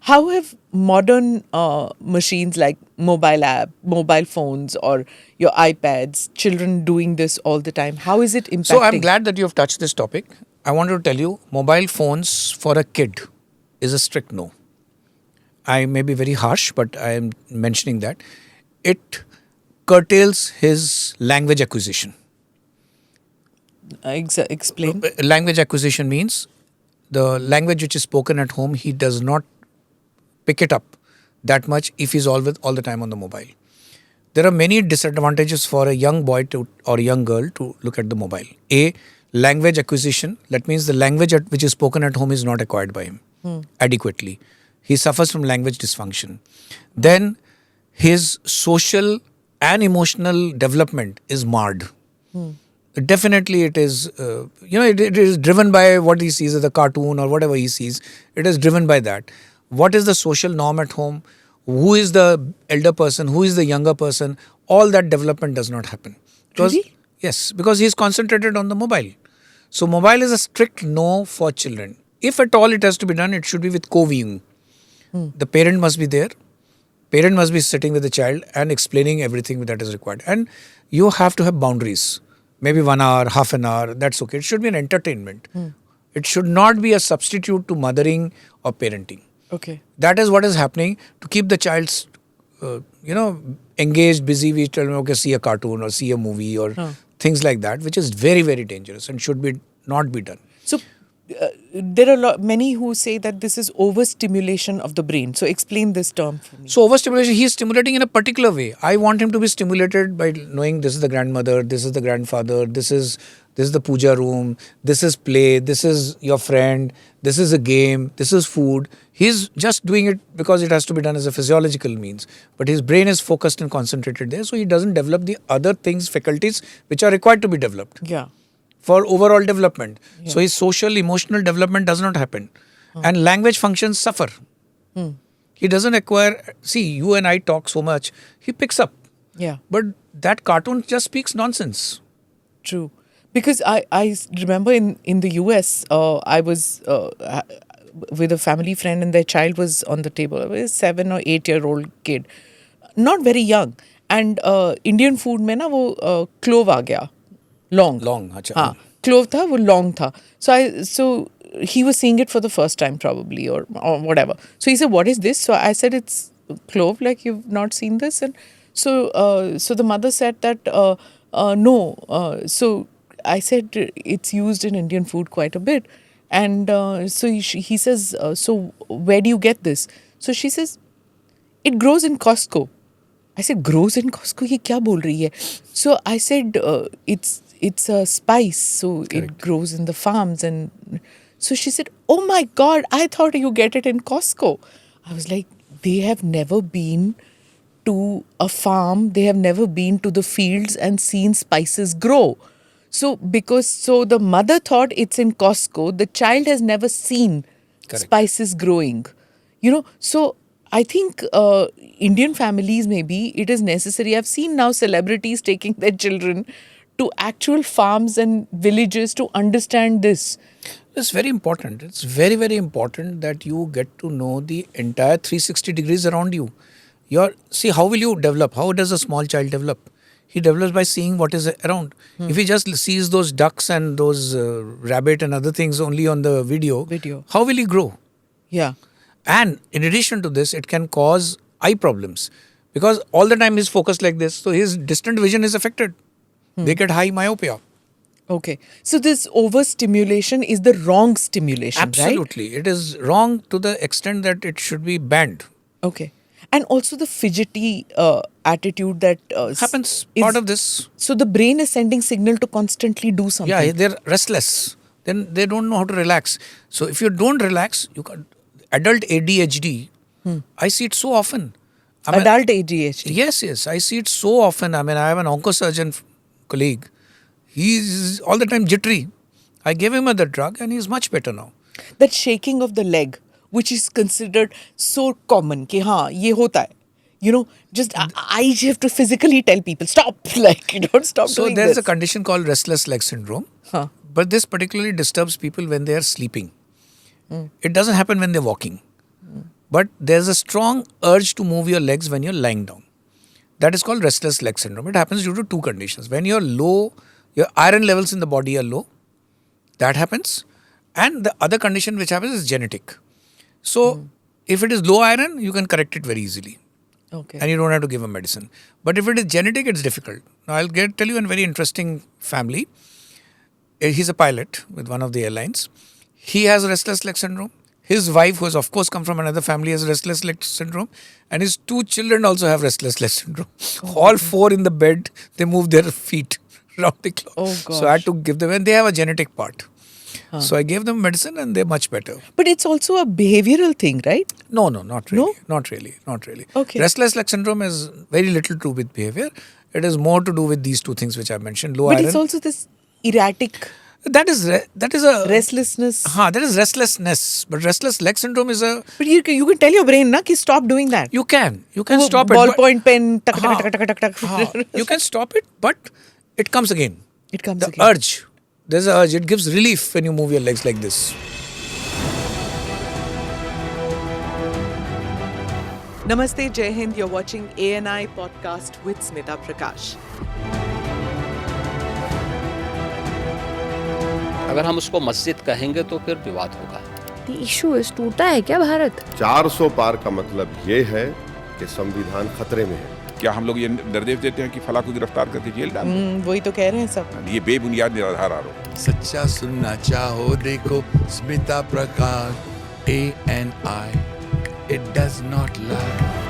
How have modern machines like mobile phones, or your iPads, children doing this all the time? How is it impacting? So I'm glad that you have touched this topic. I want to tell you, mobile phones for a kid is a strict no. I may be very harsh, but I am mentioning that. It curtails his language acquisition. Explain. Language acquisition means the language which is spoken at home, he does not pick it up that much if he's all the time on the mobile. There are many disadvantages for a young boy or a young girl to look at the mobile. Language acquisition. That means the language which is spoken at home is not acquired by him adequately. He suffers from language dysfunction. Then his social and emotional development is marred. Definitely it is, it is driven by what he sees as a cartoon or whatever he sees. It is driven by that. What is the social norm at home? Who is the elder person? Who is the younger person? All that development does not happen. Really? Yes, because he is concentrated on the mobile. So mobile is a strict no for children. If at all it has to be done, it should be with co-viewing. The parent must be there. Parent must be sitting with the child and explaining everything that is required. And you have to have boundaries. Maybe 1 hour, half an hour, that's okay. It should be an entertainment. It should not be a substitute to mothering or parenting. Okay. That is what is happening to keep the child, engaged, busy. We tell them, okay, see a cartoon or see a movie or things like that, which is very, very dangerous and should be not be done. So there are many who say that this is overstimulation of the brain. So explain this term for me. So overstimulation, he is stimulating in a particular way. I want him to be stimulated by knowing this is the grandmother, this is the grandfather, this is the puja room, this is play, this is your friend, this is a game, this is food. He's just doing it because it has to be done as a physiological means. But his brain is focused and concentrated there, so he doesn't develop the other things, faculties which are required to be developed. Yeah. For overall development. Yeah. So his social, emotional development does not happen. And language functions suffer. He doesn't acquire, see, you and I talk so much, he picks up. Yeah. But that cartoon just speaks nonsense. True. Because I remember in the US, I was with a family friend and their child was on the table. A 7 or 8-year-old kid. Not very young. And Indian food में ना वो clove आ गया. Long. अच्छा. हाँ, clove था, वो long था. So he was seeing it for the first time probably or whatever. So he said, "What is this?" So I said, "It's clove. Like you've not seen this." And so the mother said that no. So I said it's used in Indian food quite a bit, and so he says, "So where do you get this?" So she says, "It grows in Costco." I said, "Grows in Costco? ये क्या बोल रही है?" So I said, it's a spice, so Correct. It grows in the farms. And so she said, "Oh my God, I thought you get it in Costco." I was like, they have never been to a farm, they have never been to the fields and seen spices grow. So the mother thought it's in Costco, the child has never seen Correct. Spices growing. So I think Indian families, maybe it is necessary. I've seen now celebrities taking their children to actual farms and villages to understand this. It's very important. It's very, very important that you get to know the entire 360 degrees around you. See, how will you develop? How does a small child develop? He develops by seeing what is around. If he just sees those ducks and those rabbit and other things only on the video, how will he grow? Yeah. And in addition to this, it can cause eye problems because all the time he's focused like this. So his distant vision is affected. They get high myopia. Okay. So this overstimulation is the wrong stimulation, Absolutely. Right? It is wrong to the extent that it should be banned. Okay. And also the fidgety attitude that happens part of this. So the brain is sending signal to constantly do something. Yeah, they're restless. Then they don't know how to relax. So if you don't relax, you can. Adult ADHD, I see it so often. Adult ADHD? Yes. I see it so often. I have an oncosurgeon colleague. He's all the time jittery. I gave him the drug and he's much better now. That shaking of the leg, which is considered so common, कि हाँ, ये होता है. Just I have to physically tell people, stop, don't stop doing this. So there's a condition called restless leg syndrome. But this particularly disturbs people when they are sleeping. It doesn't happen when they're walking. but there's a strong urge to move your legs when you're lying down. That is called restless leg syndrome. It happens due to two conditions. When you're low, your iron levels in the body are low. That happens. And the other condition which happens is genetic. So, if it is low iron, you can correct it very easily. Okay. And you don't have to give a medicine. But if it is genetic, it's difficult. Now, I'll tell you a very interesting family. He's a pilot with one of the airlines. He has restless leg syndrome. His wife, who has of course come from another family, has restless leg syndrome. And his two children also have restless leg syndrome. All four in the bed, they move their feet around the clock. Oh, gosh. So I had to give them, and they have a genetic part. So I gave them medicine and they're much better. But it's also a behavioral thing, right? No, not really. No? Not really. Okay. Restless leg syndrome has very little to do with behavior. It is more to do with these two things which I mentioned. Low But iron. it's also this erratic That is a restlessness. that is restlessness. But restless leg syndrome is a. But you can tell your brain, na, ki stop doing that. You can stop it. Ballpoint pen, tak, tak, tak, tak, tak, tak. You can stop it, but it comes again. It comes The again. urge. There's an urge. It gives relief when you move your legs like this. Namaste, Jai Hind. You're watching ANI podcast with Smita Prakash. अगर हम उसको मस्जिद कहेंगे तो फिर विवाद होगा. The issue is टूटा है क्या भारत? 400 पार का मतलब ये है कि संविधान खतरे में है. क्या हम लोग ये निर्देश देते हैं कि फला को गिरफ्तार करके जेल डाल दें? वही तो कह रहे हैं सब. ये बेबुनियाद निराधार आरोप. सच्चा सुनना चाहो देखो स्मिता प्रकाश ANI. It does not lie.